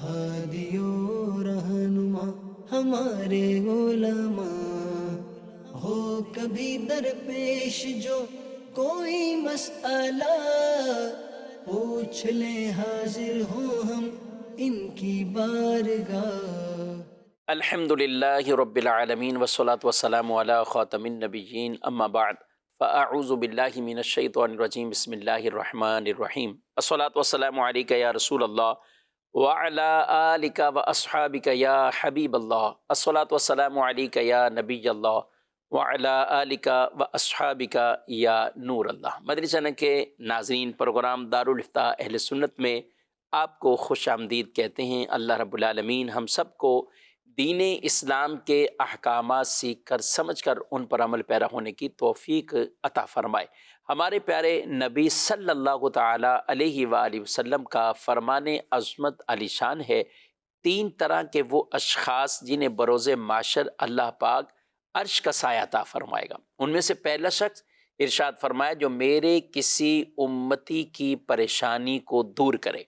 ہادی و رہنما ہمارے علماء، ہو کبھی درپیش جو کوئی مسئلہ، پوچھ لیں حاضر ہوں ہم ان کی بارگاہ۔ الحمد للہ رب العالمین والصلاة والسلام علی خاتم النبیین، اما بعد فاعوذ باللہ من الشیطان الرجیم، بسم اللہ الرحمن الرحیم۔ الصلاة والسلام علیک یا رسول اللہ وعلی آلک واصحابک یا حبیب اللہ، الصلاة والسلام علیک یا نبی اللہ وعلی آلک واصحابک یا نور اللہ۔ مدنی چینل کے ناظرین، پروگرام دارالافتاء اہل سنت میں آپ کو خوش آمدید کہتے ہیں۔ اللہ رب العالمین ہم سب کو دین اسلام کے احکامات سیکھ کر سمجھ کر ان پر عمل پیرا ہونے کی توفیق عطا فرمائے۔ ہمارے پیارے نبی صلی اللہ تعالی علیہ وآلہ وسلم کا فرمان عظمت علی شان ہے، 3 طرح کے وہ اشخاص جنہیں بروز معاشر اللہ پاک عرش کا سایہ عطا فرمائے گا۔ ان میں سے پہلا شخص ارشاد فرمایا جو میرے کسی امتی کی پریشانی کو دور کرے،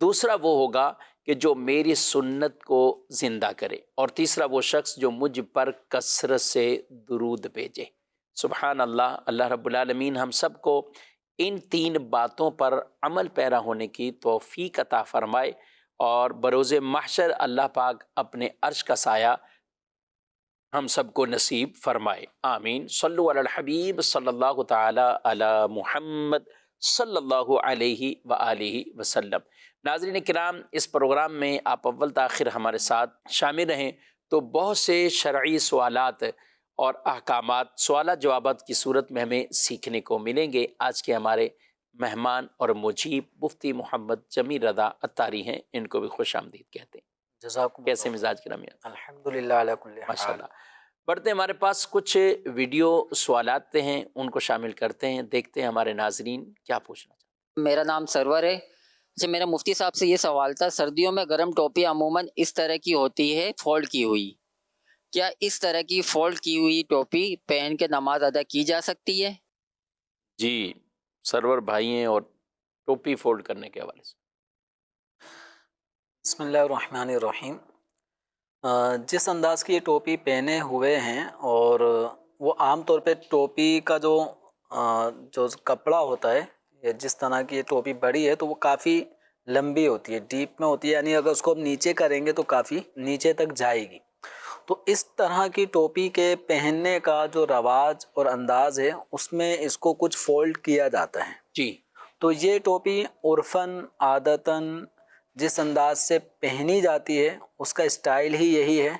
دوسرا وہ ہوگا کہ جو میری سنت کو زندہ کرے، اور تیسرا وہ شخص جو مجھ پر کثرت سے درود بھیجے۔ سبحان اللہ۔ اللہ رب العالمین ہم سب کو ان 3 باتوں پر عمل پیرا ہونے کی توفیق عطا فرمائے، اور بروز محشر اللہ پاک اپنے عرش کا سایہ ہم سب کو نصیب فرمائے، آمین۔ صلو علی الحبیب صلی اللہ تعالی علی محمد صلی اللہ علیہ وآلہ وسلم۔ ناظرین کرام، اس پروگرام میں آپ اول تاخیر ہمارے ساتھ شامل رہیں تو بہت سے شرعی سوالات اور احکامات سوالات جوابات کی صورت میں ہمیں سیکھنے کو ملیں گے۔ آج کے ہمارے مہمان اور مجیب مفتی محمد جمیل رضا عطاری ہیں، ان کو بھی خوش آمدید کہتے ہیں۔ جزاکم کیسے اللہ۔ مزاج کرام؟ الحمدللہ علی کل حال۔ ماشاء اللہ۔ بڑھتے ہیں، ہمارے پاس کچھ ویڈیو سوالات ہیں، ان کو شامل کرتے ہیں، دیکھتے ہیں ہمارے ناظرین کیا پوچھنا چاہتے ہیں۔ میرا نام سرور ہے۔ اچھا، میرا مفتی صاحب سے یہ سوال تھا، سردیوں میں گرم ٹوپی عموماً اس طرح کی ہوتی ہے، فولڈ کی ہوئی، کیا اس طرح کی فولڈ کی ہوئی ٹوپی پہن کے نماز ادا کی جا سکتی ہے؟ جی، سرور بھائی ہیں اور ٹوپی فولڈ کرنے کے حوالے سے۔ بسم اللہ الرحمن الرحیم۔ جس انداز کی یہ ٹوپی پہنے ہوئے ہیں، اور وہ عام طور پہ ٹوپی کا جو کپڑا ہوتا ہے، یا جس طرح کی یہ ٹوپی بڑی ہے تو وہ کافی لمبی ہوتی ہے، ڈیپ میں ہوتی ہے، یعنی اگر اس کو ہم نیچے کریں گے تو کافی نیچے تک جائے گی۔ تو اس طرح کی ٹوپی کے پہننے کا جو رواج اور انداز ہے، اس میں اس کو کچھ فولڈ کیا جاتا ہے۔ جی، تو یہ ٹوپی عرفاً عادتاً جس انداز سے پہنی جاتی ہے، اس کا اسٹائل ہی یہی ہے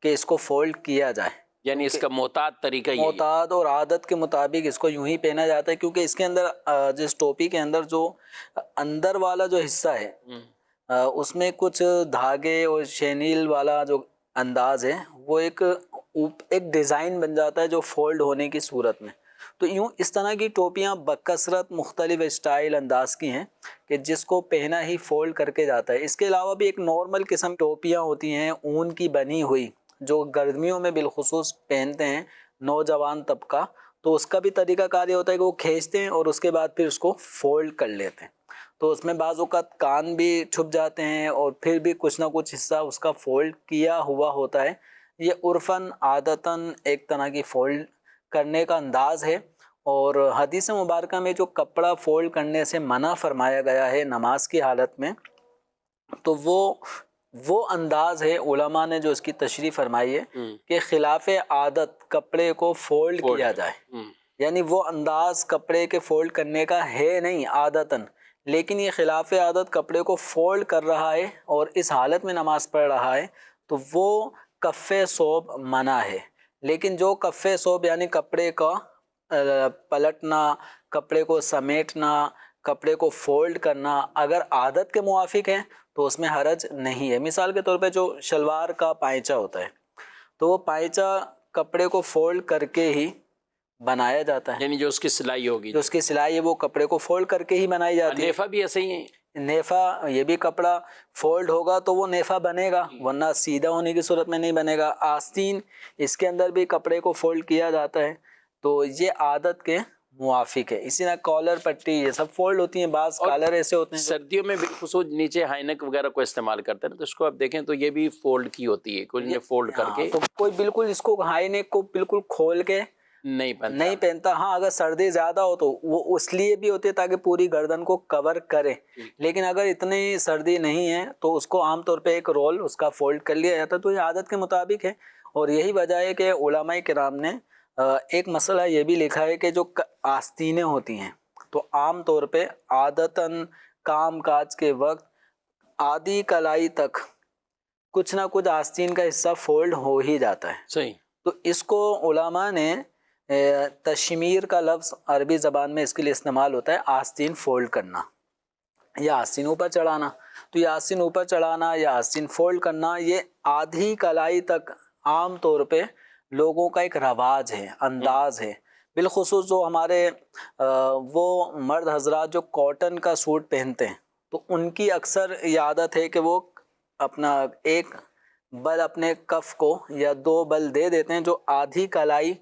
کہ اس کو فولڈ کیا جائے، یعنی اس کا معتاد طریقہ یہی ہے۔ معتاد اور عادت کے مطابق اس کو یوں ہی پہنا جاتا ہے، کیونکہ اس کے اندر جس ٹوپی کے اندر جو اندر والا جو حصہ ہے، اس میں کچھ دھاگے اور شینیل والا جو انداز ہے، وہ ایک ڈیزائن بن جاتا ہے جو فولڈ ہونے کی صورت میں۔ تو یوں اس طرح کی ٹوپیاں بکثرت مختلف اسٹائل انداز کی ہیں کہ جس کو پہنا ہی فولڈ کر کے جاتا ہے۔ اس کے علاوہ بھی ایک نارمل قسم ٹوپیاں ہوتی ہیں اون کی بنی ہوئی، جو گرمیوں میں بالخصوص پہنتے ہیں نوجوان طبقہ، تو اس کا بھی طریقہ کار یہ ہوتا ہے کہ وہ کھینچتے ہیں اور اس کے بعد پھر اس کو فولڈ کر لیتے ہیں۔ تو اس میں بعض اوقات کان بھی چھپ جاتے ہیں، اور پھر بھی کچھ نہ کچھ حصہ اس کا فولڈ کیا ہوا ہوتا ہے۔ یہ عرفاً عادتاً ایک طرح کی فولڈ کرنے کا انداز ہے، اور حدیث مبارکہ میں جو کپڑا فولڈ کرنے سے منع فرمایا گیا ہے نماز کی حالت میں، تو وہ انداز ہے، علماء نے جو اس کی تشریح فرمائی ہے کہ خلاف عادت کپڑے کو فولڈ کیا جائے، یعنی وہ انداز کپڑے کے فولڈ کرنے کا ہے نہیں عادتاً، لیکن یہ خلاف عادت کپڑے کو فولڈ کر رہا ہے اور اس حالت میں نماز پڑھ رہا ہے، تو وہ کف ثوب منع ہے۔ لیکن جو کف ثوب یعنی کپڑے کا پلٹنا، کپڑے کو سمیٹنا، کپڑے کو فولڈ کرنا اگر عادت کے موافق ہے تو اس میں حرج نہیں ہے۔ مثال کے طور پہ جو شلوار کا پائچہ ہوتا ہے، تو وہ پائچہ کپڑے کو فولڈ کر کے ہی بنایا جاتا ہے، یعنی جو اس کی سلائی ہوگی، جو اس کی سلائی ہے وہ کپڑے کو فولڈ کر کے ہی بنائی جاتی ہے۔ نیفا بھی ایسے ہی ہے، نیفا یہ بھی کپڑا فولڈ ہوگا تو وہ نیفا بنے گا، ورنہ سیدھا ہونے کی صورت میں نہیں بنے گا۔ آستین، اس کے اندر بھی کپڑے کو فولڈ کیا جاتا ہے۔ تو یہ عادت کے موافق ہے. اسی طرح کالر پٹی یہ سب فولڈ ہوتی ہیں, بعض کالر ایسے ہوتے ہیں سردیوں میں بالخصوص نیچے ہائی نیک وغیرہ کو استعمال کرتے ہیں تو اس کو آپ دیکھیں تو یہ بھی فولڈ کی ہوتی ہے, کچھ نے فولڈ کر کے. تو کوئی بالکل اس کو ہائی نیک کو بالکل کھول کے نہیں پہنتا. ہاں اگر سردی زیادہ ہو تو وہ اس لیے بھی ہوتی ہے تاکہ پوری گردن کو کور کرے, لیکن اگر اتنی سردی نہیں ہے تو اس کو عام طور پہ ایک رول اس کا فولڈ کر لیا جاتا ہے. تو یہ عادت کے مطابق ہے, اور یہی وجہ ہے کہ علماء کرام نے ایک مسئلہ یہ بھی لکھا ہے کہ جو آستینیں ہوتی ہیں تو عام طور پہ عادتاً کام کاج کے وقت آدھی کلائی تک کچھ نہ کچھ آستین کا حصہ فولڈ ہو ہی جاتا ہے. صحیح. تو اس کو علماء نے تشمیر کا لفظ عربی زبان میں اس کے لیے استعمال ہوتا ہے آستین فولڈ کرنا یا آستین اوپر چڑھانا. تو یہ آستین اوپر چڑھانا یا آستین فولڈ کرنا یہ آدھی کلائی تک عام طور پہ لوگوں کا ایک رواج ہے, انداز ہے. بالخصوص جو ہمارے وہ مرد حضرات جو کاٹن کا سوٹ پہنتے ہیں تو ان کی اکثر یہ عادت ہے کہ وہ اپنا ایک بل اپنے کف کو یا 2 بل دے دیتے ہیں جو آدھی کلائی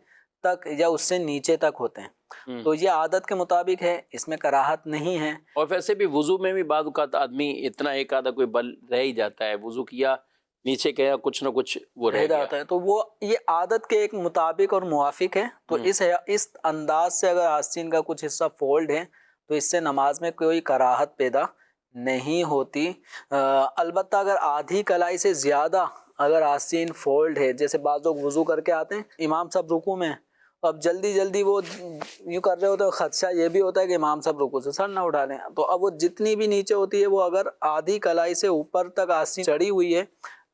تک یا اس سے نیچے تک ہوتے ہیں. تو یہ عادت کے مطابق ہے, اس میں کراہت نہیں ہے. اور ویسے بھی وضو میں بھی بعض اوقات آدمی اتنا ایک آدھا کوئی بل رہ ہی جاتا ہے, وضو کیا نیچے گیا کچھ نہ کچھ وہ رہ جاتا ہے, تو وہ یہ عادت کے ایک مطابق اور موافق ہے. تو اس انداز سے اگر آستین کا کچھ حصہ فولڈ ہے تو اس سے نماز میں کوئی کراہت پیدا نہیں ہوتی. البتہ اگر آدھی کلائی سے زیادہ اگر آستین فولڈ ہے, جیسے بعض لوگ وضو کر کے آتے ہیں, امام صاحب رکوع میں, اب جلدی وہ یوں کر رہے ہوتے ہیں, خدشہ یہ بھی ہوتا ہے کہ امام صاحب رکوع سے سر نہ اٹھا لیں, تو اب وہ جتنی بھی نیچے ہوتی ہے وہ اگر آدھی کلائی سے اوپر تک آستین چڑھی ہوئی ہے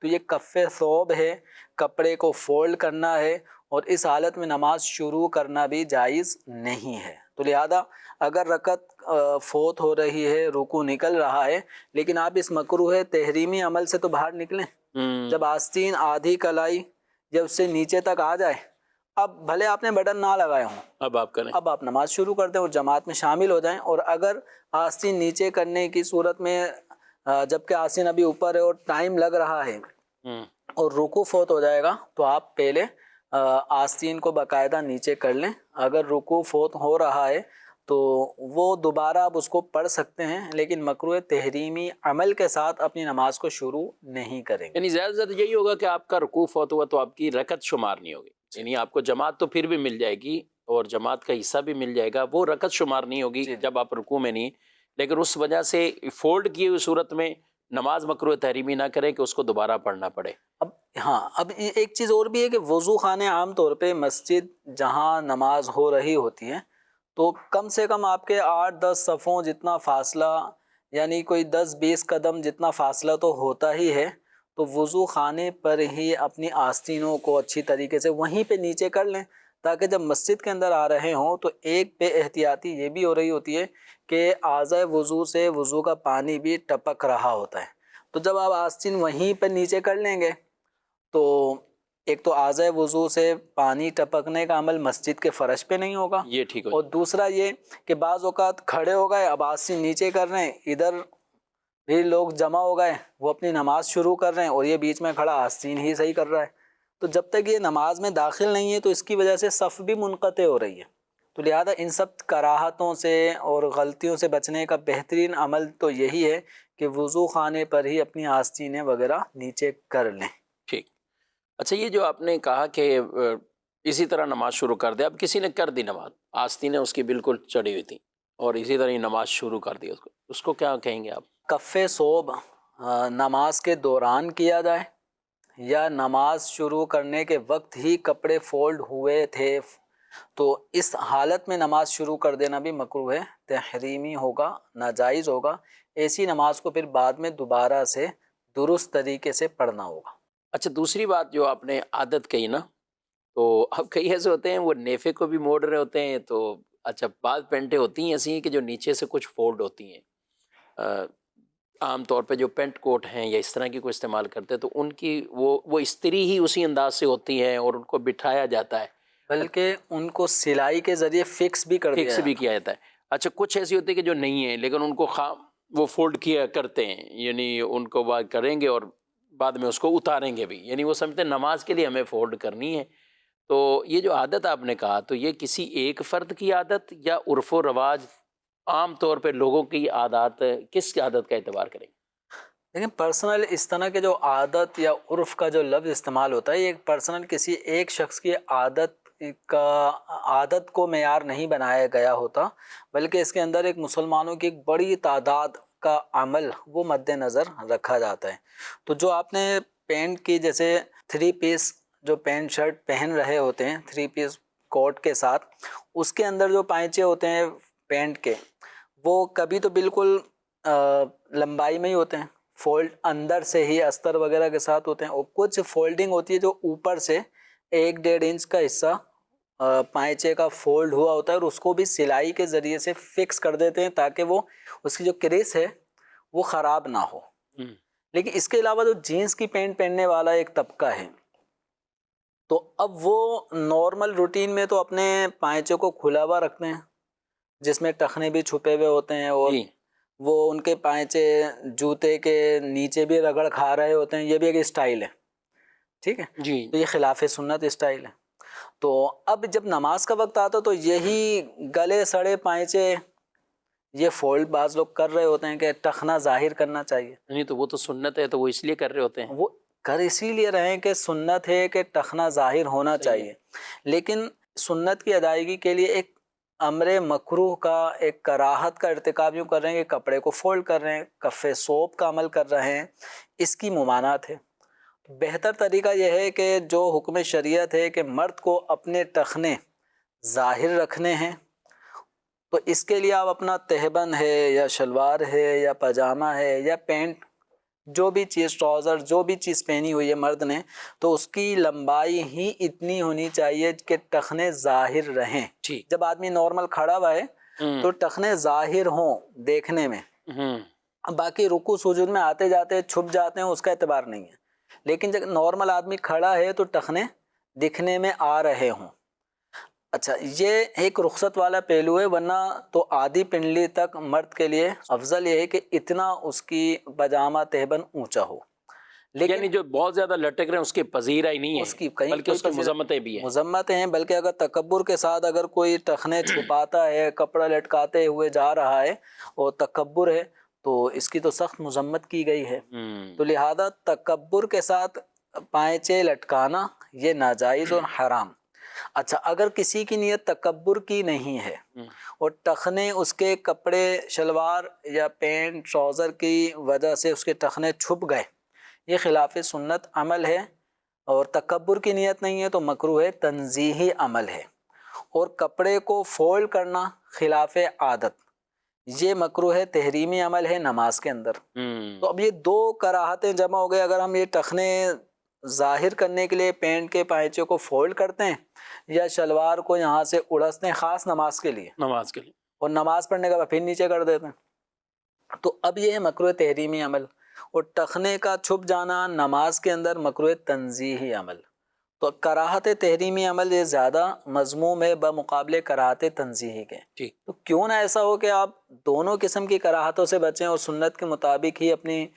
تو یہ کف ثوب ہے, کپڑے کو فولڈ کرنا ہے, اور اس حالت میں نماز شروع کرنا بھی جائز نہیں ہے. تو لہذا اگر رکعت فوت ہو رہی ہے, رکوع نکل رہا ہے, لیکن آپ اس مکروہ تحریمی عمل سے تو باہر نکلیں. جب آستین آدھی کلائی جب اس سے نیچے تک آ جائے, اب بھلے آپ نے بٹن نہ لگائے ہوں, اب آپ کریں, اب آپ نماز شروع کر دیں اور جماعت میں شامل ہو جائیں. اور اگر آستین نیچے کرنے کی صورت میں جبکہ آستین ابھی اوپر ہے اور ٹائم لگ رہا ہے اور رکوع فوت ہو جائے گا تو آپ پہلے آستین کو باقاعدہ نیچے کر لیں. اگر رکوع فوت ہو رہا ہے تو وہ دوبارہ آپ اس کو پڑھ سکتے ہیں, لیکن مکروہ تحریمی عمل کے ساتھ اپنی نماز کو شروع نہیں کریں گے. یعنی زیادہ سے زیادہ یہی ہوگا کہ آپ کا رکوع فوت ہوا تو آپ کی رکعت شمار نہیں ہوگی, یعنی آپ کو جماعت تو پھر بھی مل جائے گی اور جماعت کا حصہ بھی مل جائے گا, وہ رکعت شمار نہیں ہوگی جب آپ رکوع میں نہیں, لیکن اس وجہ سے فولڈ کی ہوئی صورت میں نماز مکروہ تحریمی نہ کریں کہ اس کو دوبارہ پڑھنا پڑے. اب ایک چیز اور بھی ہے کہ وضو خانے عام طور پہ مسجد جہاں نماز ہو رہی ہوتی ہے تو کم سے کم آپ کے 8-10 صفوں جتنا فاصلہ, یعنی کوئی 10-20 قدم جتنا فاصلہ تو ہوتا ہی ہے. تو وضو خانے پر ہی اپنی آستینوں کو اچھی طریقے سے وہیں پہ نیچے کر لیں, تاکہ جب مسجد کے اندر آ رہے ہوں تو ایک بے احتیاطی یہ بھی ہو رہی ہوتی ہے کہ اعضائے وضو سے وضو کا پانی بھی ٹپک رہا ہوتا ہے. تو جب آپ آستین وہیں پہ نیچے کر لیں گے تو ایک تو اعضائے وضو سے پانی ٹپکنے کا عمل مسجد کے فرش پہ نہیں ہوگا, یہ ٹھیک اور دوسرا یہ کہ بعض اوقات کھڑے ہو گئے, اب آستین نیچے کر رہے ہیں, ادھر بھی لوگ جمع ہو گئے, وہ اپنی نماز شروع کر رہے ہیں اور یہ بیچ میں کھڑا آستین ہی صحیح کر رہا ہے, تو جب تک یہ نماز میں داخل نہیں ہے تو اس کی وجہ سے صف بھی منقطع ہو رہی ہے. تو لہذا ان سب کراہتوں سے اور غلطیوں سے بچنے کا بہترین عمل تو یہی ہے کہ وضو خانے پر ہی اپنی آستینیں وغیرہ نیچے کر لیں. ٹھیک. اچھا, یہ جو آپ نے کہا کہ اسی طرح نماز شروع کر دے, اب کسی نے کر دی نماز, آستینیں اس کی بالکل چڑھی ہوئی تھیں اور اسی طرح نماز شروع کر دی, اس کو کیا کہیں گے آپ؟ کف ثوب نماز کے دوران کیا جائے یا نماز شروع کرنے کے وقت ہی کپڑے فولڈ ہوئے تھے تو اس حالت میں نماز شروع کر دینا بھی مکروہ تحریمی ہوگا, ناجائز ہوگا. ایسی نماز کو پھر بعد میں دوبارہ سے درست طریقے سے پڑھنا ہوگا. اچھا, دوسری بات جو آپ نے عادت کہی نا, تو اب کئی ایسے ہوتے ہیں وہ نیفے کو بھی موڑ رہے ہوتے ہیں, تو اچھا بعض پینٹیں ہوتی ہیں ایسی ہیں کہ جو نیچے سے کچھ فولڈ ہوتی ہیں, عام طور پہ جو پینٹ کوٹ ہیں یا اس طرح کی کوئی استعمال کرتے ہیں تو ان کی وہ استری ہی اسی انداز سے ہوتی ہیں اور ان کو بٹھایا جاتا ہے, بلکہ ان کو سلائی کے ذریعے فکس بھی کیا جاتا ہے. اچھا, کچھ ایسی ہوتی ہے کہ جو نہیں ہیں لیکن ان کو وہ فولڈ کیا کرتے ہیں, یعنی ان کو بات کریں گے اور بعد میں اس کو اتاریں گے بھی, یعنی وہ سمجھتے ہیں نماز کے لیے ہمیں فولڈ کرنی ہے, تو یہ جو عادت آپ نے کہا تو یہ کسی ایک فرد کی عادت یا عرف و رواج عام طور پہ لوگوں کی عادات، کس عادت کا اعتبار کریں گے؟ لیکن پرسنل اس طرح کے جو عادت یا عرف کا جو لفظ استعمال ہوتا ہے یہ پرسنل کسی ایک شخص کی عادت کو معیار نہیں بنایا گیا ہوتا، بلکہ اس کے اندر ایک مسلمانوں کی ایک بڑی تعداد کا عمل وہ مد نظر رکھا جاتا ہے۔ تو جو آپ نے پینٹ کی جیسے 3 پیس جو پینٹ شرٹ پہن رہے ہوتے ہیں 3 پیس کوٹ کے ساتھ، اس کے اندر جو پائچے ہوتے ہیں پینٹ کے وہ کبھی تو بالکل لمبائی میں ہی ہوتے ہیں، فولڈ اندر سے ہی استر وغیرہ کے ساتھ ہوتے ہیں، اور کچھ فولڈنگ ہوتی ہے جو اوپر سے 1-1.5 انچ کا حصہ پائچے کا فولڈ ہوا ہوتا ہے، اور اس کو بھی سلائی کے ذریعے سے فکس کر دیتے ہیں تاکہ وہ اس کی جو کریس ہے وہ خراب نہ ہو۔ لیکن اس کے علاوہ جو جینس کی پینٹ پہننے والا ایک طبقہ ہے، تو اب وہ نارمل روٹین میں تو اپنے پائچے کو کھلا ہوا رکھتے ہیں جس میں ٹخنے بھی چھپے ہوئے ہوتے ہیں، اور وہ ان کے پائچے جوتے کے نیچے بھی رگڑ کھا رہے ہوتے ہیں، یہ بھی ایک اسٹائل ہے، ٹھیک ہے جی تو یہ خلاف سنت اسٹائل ہے۔ تو اب جب نماز کا وقت آتا تو یہی گلے سڑے پائچے یہ فولڈ بعض لوگ کر رہے ہوتے ہیں کہ ٹخنا ظاہر کرنا چاہیے، نہیں تو وہ تو سنت ہے تو وہ اس لیے کر رہے ہوتے ہیں۔ وہ کر اسی لیے رہے کہ سنت ہے کہ ٹخنا ظاہر ہونا چاہیے، لیکن سنت کی ادائیگی کے لیے ایک امر مکروہ کا ایک کراہت کا ارتکاب یوں کر رہے ہیں کہ کپڑے کو فولڈ کر رہے ہیں، کف صوب کا عمل کر رہے ہیں، اس کی ممانعت ہے۔ بہتر طریقہ یہ ہے کہ جو حکم شریعت ہے کہ مرد کو اپنے ٹخنے ظاہر رکھنے ہیں، تو اس کے لیے آپ اپنا تہبند ہے یا شلوار ہے یا پاجامہ ہے یا پینٹ، جو بھی چیز ٹراؤزر جو بھی چیز پہنی ہوئی ہے مرد نے، تو اس کی لمبائی ہی اتنی ہونی چاہیے کہ ٹخنے ظاہر رہیں۔ ٹھیک۔ جب آدمی نارمل کھڑا ہوا ہے تو ٹخنے ظاہر ہوں دیکھنے میں، باقی رکوع سجود میں آتے جاتے چھپ جاتے ہیں اس کا اعتبار نہیں ہے، لیکن جب نارمل آدمی کھڑا ہے تو ٹخنے دکھنے میں آ رہے ہوں۔ اچھا، یہ ایک رخصت والا پہلو ہے، ورنہ تو آدھی پنڈلی تک مرد کے لیے افضل یہ ہے کہ اتنا اس کی پاجامہ تہبند اونچا ہو، لیکن یعنی جو بہت زیادہ لٹک رہے ہیں اس کی پذیرہ ہی نہیں اس ہے، کی کہیں بلکہ اس کی مذمتیں بھی ہیں۔ مذمتیں ہیں، بلکہ اگر تکبر کے ساتھ اگر کوئی ٹخنے چھپاتا ہے، کپڑا لٹکاتے ہوئے جا رہا ہے اور تکبر ہے تو اس کی تو سخت مذمت کی گئی ہے۔ تو لہذا تکبر کے ساتھ پائچے لٹکانا یہ ناجائز اور حرام۔ اچھا، اگر کسی کی نیت تکبر کی نہیں ہے اور ٹخنے اس کے کپڑے شلوار یا پینٹ ٹراؤزر کی وجہ سے اس کے ٹخنے چھپ گئے، یہ خلاف سنت عمل ہے، اور تکبر کی نیت نہیں ہے تو مکروہ تنزیہی عمل ہے، اور کپڑے کو فولڈ کرنا خلاف عادت یہ مکروہ تحریمی عمل ہے نماز کے اندر۔ تو اب یہ 2 کراہتیں جمع ہو گئے، اگر ہم یہ ٹخنے ظاہر کرنے کے لیے پینٹ کے پائچے کو فولڈ کرتے ہیں یا شلوار کو یہاں سے اڑستے ہیں خاص نماز کے لیے، اور نماز پڑھنے کے بعد پھر نیچے کر دیتے ہیں، تو اب یہ ہے مکروہ تحریمی عمل، اور ٹخنے کا چھپ جانا نماز کے اندر مکروہ تنزیہی عمل۔ تو کراہت تحریمی عمل یہ زیادہ مذموم ہے بمقابلے کراہت تنزیہی کے۔ تو کیوں نہ ایسا ہو کہ آپ دونوں قسم کی کراہتوں سے بچیں اور سنت کے مطابق ہی اپنی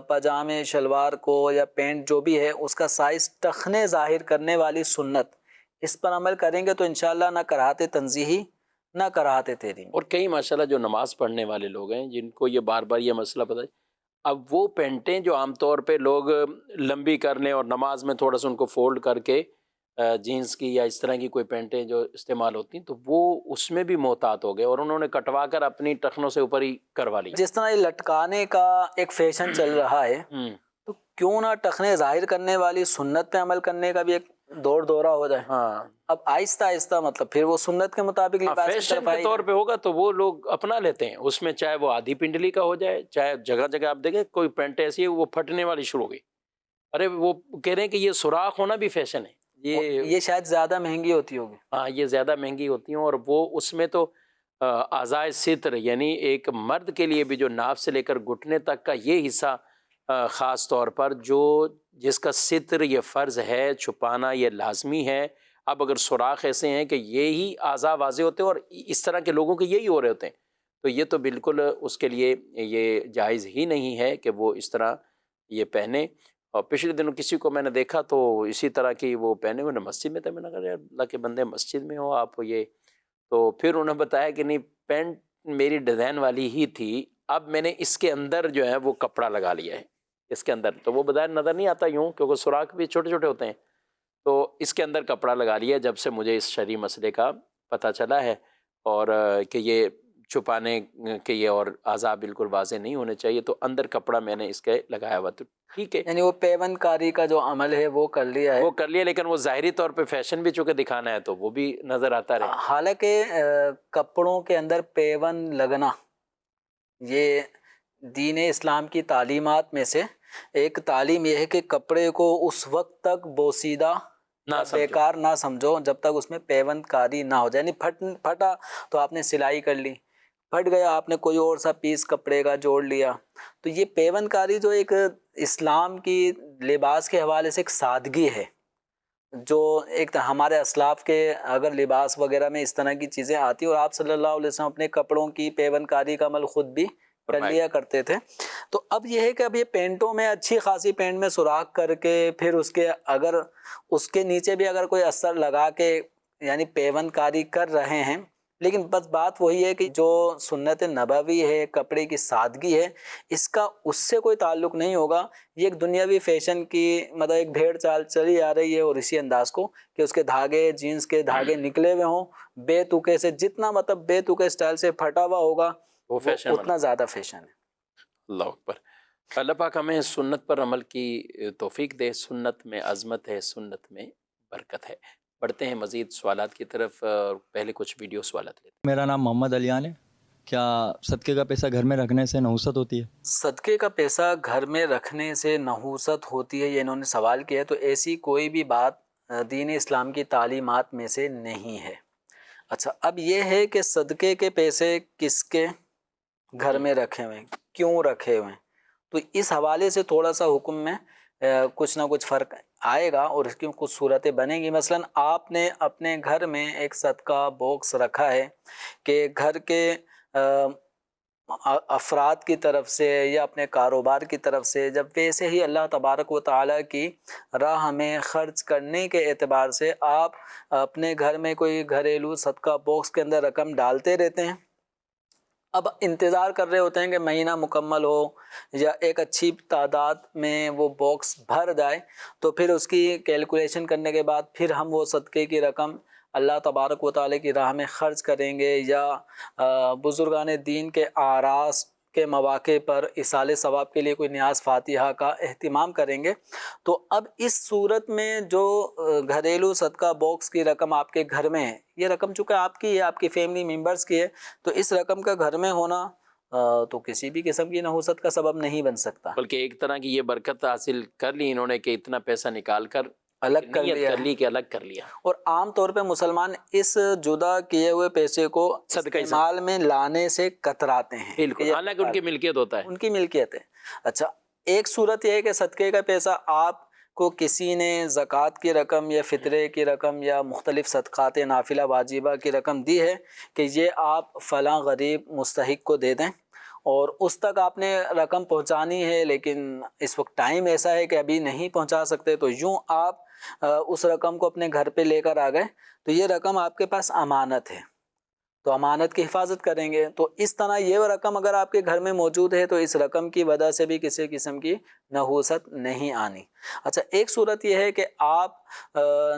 پاجامے شلوار کو یا پینٹ جو بھی ہے اس کا سائز ٹخنے ظاہر کرنے والی سنت اس پر عمل کریں گے تو انشاءاللہ نہ کراہت تنزیہی نہ کراہت تحریمی۔ اور کئی ماشاءاللہ جو نماز پڑھنے والے لوگ ہیں جن کو یہ بار بار یہ مسئلہ پتہ ہے، اب وہ پینٹیں جو عام طور پہ لوگ لمبی کر لیں اور نماز میں تھوڑا سا ان کو فولڈ کر کے جینس کی یا اس طرح کی کوئی پینٹیں جو استعمال ہوتی ہیں تو وہ اس میں بھی محتاط ہو گئے اور انہوں نے کٹوا کر اپنی ٹخنوں سے اوپر ہی کروا لی۔ جس طرح یہ لٹکانے کا ایک فیشن چل رہا ہے تو کیوں نہ ٹخنے ظاہر کرنے والی سنت پہ عمل کرنے کا بھی ایک دور دورہ ہو جائے۔ اب آہستہ آہستہ مطلب پھر وہ سنت کے مطابق لباس فیشن کے طور پہ ہوگا تو وہ لوگ اپنا لیتے ہیں اس میں، چاہے وہ آدھی پنڈلی کا ہو جائے، چاہے جگہ جگہ آپ دیکھیں کوئی پینٹ ایسی ہے وہ پھٹنے والی شروع ہو گئی، ارے وہ کہہ رہے ہیں کہ یہ سوراخ ہونا بھی فیشن ہے، یہ شاید زیادہ مہنگی ہوتی ہوگی۔ ہاں، یہ زیادہ مہنگی ہوتی ہیں، اور وہ اس میں تو اعضائے ستر یعنی ایک مرد کے لیے بھی جو ناف سے لے کر گھٹنے تک کا یہ حصہ خاص طور پر جس کا ستر یہ فرض ہے، چھپانا یہ لازمی ہے۔ اب اگر سوراخ ایسے ہیں کہ یہی اعضاء واضح ہوتے ہیں اور اس طرح کے لوگوں کے یہی ہو رہے ہوتے ہیں تو یہ تو بالکل اس کے لیے یہ جائز ہی نہیں ہے کہ وہ اس طرح یہ پہنے۔ اور پچھلے دنوں کسی کو میں نے دیکھا تو اسی طرح کی وہ پہنے ہوئے مسجد میں تھے. میں نے کہا یار اللہ کے بندے مسجد میں ہو آپ یہ. تو پھر انہوں نے بتایا کہ نہیں پینٹ میری ڈیزائن والی ہی تھی, اب میں نے اس کے اندر جو ہے وہ کپڑا لگا لیا ہے اس کے اندر, تو وہ بظاہر نظر نہیں آتا یوں کیونکہ سوراخ بھی چھوٹے چھوٹے ہوتے ہیں, تو اس کے اندر کپڑا لگا لیا جب سے مجھے اس شرعی مسئلے کا پتہ چلا ہے, اور کہ یہ چھپانے کے یہ اور اعضاء بالکل واضح نہیں ہونے چاہیے, تو اندر کپڑا میں نے اس کے لگایا ہوا. تو ٹھیک ہے, یعنی وہ پیون کاری کا جو عمل ہے وہ کر لیا ہے, وہ کر لیا, لیکن وہ ظاہری طور پہ فیشن بھی چونکہ دکھانا ہے تو وہ بھی نظر آتا رہے. حالانکہ کپڑوں کے اندر پیون لگنا یہ دین اسلام کی تعلیمات میں سے ایک تعلیم یہ ہے کہ کپڑے کو اس وقت تک بوسیدہ نہ سمجھو. بیکار نہ سمجھو جب تک اس میں پیون کاری نہ ہو جائے. یعنی پھٹا تو آپ نے سلائی کر لی, پھٹ گیا آپ نے کوئی اور سا پیس کپڑے کا جوڑ لیا. تو یہ پیون کاری جو ایک اسلام کی لباس کے حوالے سے ایک سادگی ہے, جو ایک ہمارے اسلاف کے اگر لباس وغیرہ میں اس طرح کی چیزیں آتی, اور آپ صلی اللہ علیہ وسلم اپنے کپڑوں کی پیون کاری کا عمل خود بھی کر لیا کرتے تھے. تو اب یہ ہے کہ اب یہ پینٹوں میں اچھی خاصی پینٹ میں سوراخ کر کے پھر اس کے اگر اس کے نیچے بھی اگر کوئی اثر لگا کے یعنی پیون کاری کر رہے ہیں, لیکن بس بات وہی ہے کہ جو سنت نبوی ہے, کپڑے کی سادگی ہے, اس کا اس سے کوئی تعلق نہیں ہوگا. یہ ایک دنیاوی فیشن کی مطلب ایک بھیڑ چال چلی آ رہی ہے, اور اسی انداز کو کہ اس کے دھاگے جینس کے دھاگے نکلے ہوئے ہوں بے تکے سے, جتنا مطلب بے تکے اسٹائل سے پھٹا ہوا ہوگا وہ فیشن اتنا زیادہ فیشن ہے. اللہ اکبر. اللہ پاک ہمیں سنت پر عمل کی توفیق دے. سنت میں عظمت ہے, سنت میں برکت ہے. بڑھتے ہیں مزید سوالات کی طرف, پہلے کچھ ویڈیو سوالات لیتے ہیں. میرا نام محمد علیان ہے. کیا صدقے کا پیسہ گھر میں رکھنے سے نحوست ہوتی ہے؟ صدقے کا پیسہ گھر میں رکھنے سے نحوست ہوتی ہے, یہ انہوں نے سوال کیا ہے. تو ایسی کوئی بھی بات دین اسلام کی تعلیمات میں سے نہیں ہے. اچھا, اب یہ ہے کہ صدقے کے پیسے کس کے گھر میں رکھے ہوئے ہیں, کیوں رکھے ہوئے ہیں, تو اس حوالے سے تھوڑا سا حکم میں کچھ نہ کچھ فرق آئے گا اور اس کی کچھ صورتیں بنیں گی. مثلا آپ نے اپنے گھر میں ایک صدقہ باکس رکھا ہے کہ گھر کے افراد کی طرف سے یا اپنے کاروبار کی طرف سے جب ویسے ہی اللہ تبارک و تعالیٰ کی راہ میں خرچ کرنے کے اعتبار سے آپ اپنے گھر میں کوئی گھریلو صدقہ باکس کے اندر رقم ڈالتے رہتے ہیں. اب انتظار کر رہے ہوتے ہیں کہ مہینہ مکمل ہو یا ایک اچھی تعداد میں وہ باکس بھر جائے, تو پھر اس کی کیلکولیشن کرنے کے بعد پھر ہم وہ صدقے کی رقم اللہ تبارک و تعالی کی راہ میں خرچ کریں گے, یا بزرگان دین کے آراس کے مواقع پر ایصال ثواب کے لیے کوئی نیاز فاتحہ کا اہتمام کریں گے. تو اب اس صورت میں جو گھریلو صدقہ باکس کی رقم آپ کے گھر میں ہے, یہ رقم چونکہ آپ کی ہے, آپ کی فیملی ممبرز کی ہے, تو اس رقم کا گھر میں ہونا تو کسی بھی قسم کی نحوست کا سبب نہیں بن سکتا, بلکہ ایک طرح کی یہ برکت حاصل کر لی انہوں نے کہ اتنا پیسہ نکال کر الگ کر لیا لی کہ الگ کر لیا. اور عام طور پہ مسلمان اس جدا کیے ہوئے پیسے کو استعمال میں لانے سے کتراتے ہیں, بالکل, حالانکہ ان کی ملکیت ہوتا ہے, ان کی ملکیت ہے. اچھا, ایک صورت یہ ہے کہ صدقے کا پیسہ آپ کو کسی نے زکوٰۃ کی رقم یا فطرے کی رقم یا مختلف صدقات نافلہ واجبہ کی رقم دی ہے کہ یہ آپ فلاں غریب مستحق کو دے دیں, اور اس تک آپ نے رقم پہنچانی ہے لیکن اس وقت ٹائم ایسا ہے کہ ابھی نہیں پہنچا سکتے, تو یوں آپ اس رقم کو اپنے گھر پہ لے کر آ گئے, تو یہ رقم آپ کے پاس امانت ہے, تو امانت کی حفاظت کریں گے. تو اس طرح یہ رقم اگر آپ کے گھر میں موجود ہے تو اس رقم کی وجہ سے بھی کسی قسم کی نحوست نہیں آنی. اچھا, ایک صورت یہ ہے کہ آپ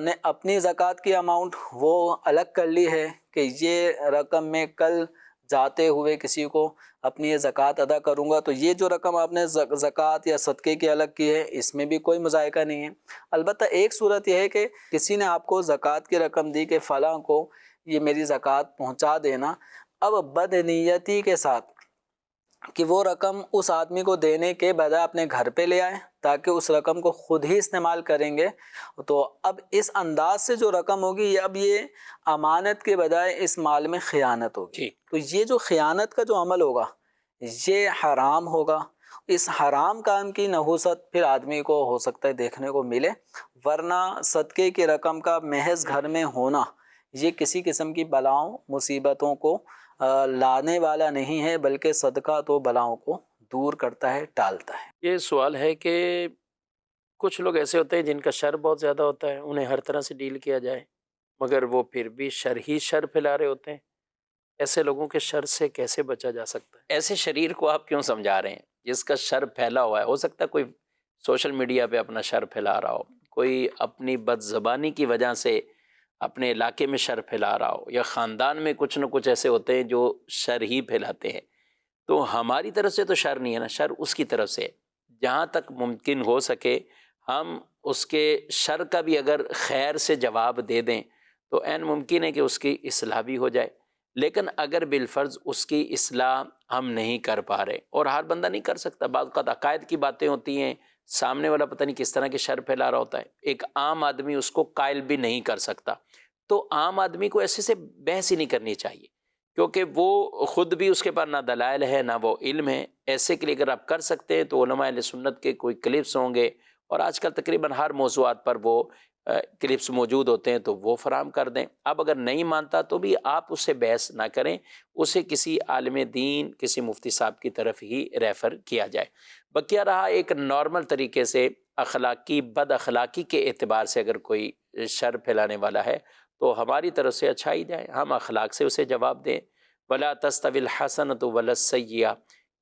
نے اپنی زکوٰۃ کی اماؤنٹ وہ الگ کر لی ہے کہ یہ رقم میں کل جاتے ہوئے کسی کو اپنی یہ زکوٰۃ ادا کروں گا, تو یہ جو رقم آپ نے زکوٰۃ یا صدقے کی الگ کی ہے اس میں بھی کوئی مذائقہ نہیں ہے. البتہ ایک صورت یہ ہے کہ کسی نے آپ کو زکوٰۃ کی رقم دی کہ فلاں کو یہ میری زکوٰۃ پہنچا دینا, اب بدنیتی کے ساتھ کہ وہ رقم اس آدمی کو دینے کے بجائے اپنے گھر پہ لے آئے تاکہ اس رقم کو خود ہی استعمال کریں گے, تو اب اس انداز سے جو رقم ہوگی اب یہ امانت کے بجائے اس مال میں خیانت ہوگی. تو یہ جو خیانت کا جو عمل ہوگا یہ حرام ہوگا. اس حرام کام کی نحوست پھر آدمی کو ہو سکتا ہے دیکھنے کو ملے, ورنہ صدقے کی رقم کا محض گھر میں ہونا یہ کسی قسم کی بلاؤں مصیبتوں کو لانے والا نہیں ہے, بلکہ صدقہ تو بلاؤں کو دور کرتا ہے, ٹالتا ہے. یہ سوال ہے کہ کچھ لوگ ایسے ہوتے ہیں جن کا شر بہت زیادہ ہوتا ہے، انہیں ہر طرح سے ڈیل کیا جائے، مگر وہ پھر بھی شر ہی شر پھیلا رہے ہوتے ہیں۔ ایسے لوگوں کے شر سے کیسے بچا جا سکتا ہے؟ ایسے شریر کو آپ کیوں سمجھا رہے ہیں جس کا شر پھیلا ہوا ہے؟ ہو سکتا ہے کوئی سوشل میڈیا پہ اپنا شر پھیلا رہا ہو، کوئی اپنی بد زبانی کی وجہ سے اپنے علاقے میں شر پھیلا رہا ہو، یا خاندان میں کچھ نہ کچھ ایسے ہوتے ہیں جو شر ہی پھیلاتے ہیں۔ تو ہماری طرف سے تو شر نہیں ہے نا، شر اس کی طرف سے ہے۔ جہاں تک ممکن ہو سکے ہم اس کے شر کا بھی اگر خیر سے جواب دے دیں تو عین ممکن ہے کہ اس کی اصلاح بھی ہو جائے، لیکن اگر بالفرض اس کی اصلاح ہم نہیں کر پا رہے، اور ہر بندہ نہیں کر سکتا، بعض اوقات عقائد کی باتیں ہوتی ہیں، سامنے والا پتہ نہیں کس طرح کے شر پھیلا رہا ہوتا ہے، ایک عام آدمی اس کو قائل بھی نہیں کر سکتا، تو عام آدمی کو ایسے سے بحث ہی نہیں کرنی چاہیے، کیونکہ وہ خود بھی اس کے پاس نہ دلائل ہے نہ وہ علم ہے۔ ایسے کے لیے اگر آپ کر سکتے ہیں تو علماء اہل سنت کے کوئی کلپس ہوں گے، اور آج کل تقریباً ہر موضوعات پر وہ کلپس موجود ہوتے ہیں، تو وہ فراہم کر دیں۔ اب اگر نہیں مانتا تو بھی آپ اس سے بحث نہ کریں، اسے کسی عالم دین، کسی مفتی صاحب کی طرف ہی ریفر کیا جائے۔ بقیہ رہا ایک نارمل طریقے سے اخلاقی بد اخلاقی کے اعتبار سے اگر کوئی شر پھیلانے والا ہے تو ہماری طرف سے اچھائی جائے، ہم اخلاق سے اسے جواب دیں۔ وَلَا تَسْتَوِي الْحَسَنَةُ وَلَا السَّيِّئَةُ،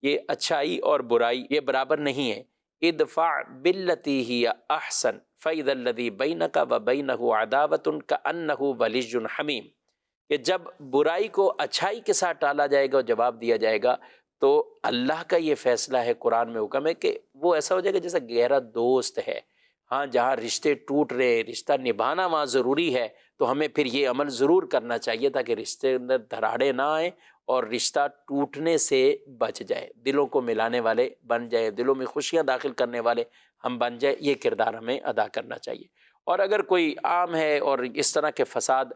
یہ اچھائی اور برائی یہ برابر نہیں ہے۔ ادفع باللتی ہی احسن فَإِذَا الَّذِي بَيْنَكَ وَبَيْنَهُ عَدَاوَةٌ كَأَنَّهُ وَلِيٌّ حَمِيمٌ، کہ جب برائی کو اچھائی کے ساتھ ٹالا جائے گا اور جواب دیا جائے گا تو اللہ کا یہ فیصلہ ہے، قرآن میں حکم ہے کہ وہ ایسا ہو جائے گا جیسا گہرا دوست ہے۔ ہاں، جہاں رشتے ٹوٹ رہے، رشتہ نبھانا وہاں ضروری ہے، تو ہمیں پھر یہ عمل ضرور کرنا چاہیے تاکہ رشتے اندر دھراڑے نہ آئیں اور رشتہ ٹوٹنے سے بچ جائے، دلوں کو ملانے والے بن جائے، دلوں میں خوشیاں داخل کرنے والے ہم بن جائے، یہ کردار ہمیں ادا کرنا چاہیے۔ اور اگر کوئی عام ہے اور اس طرح کے فساد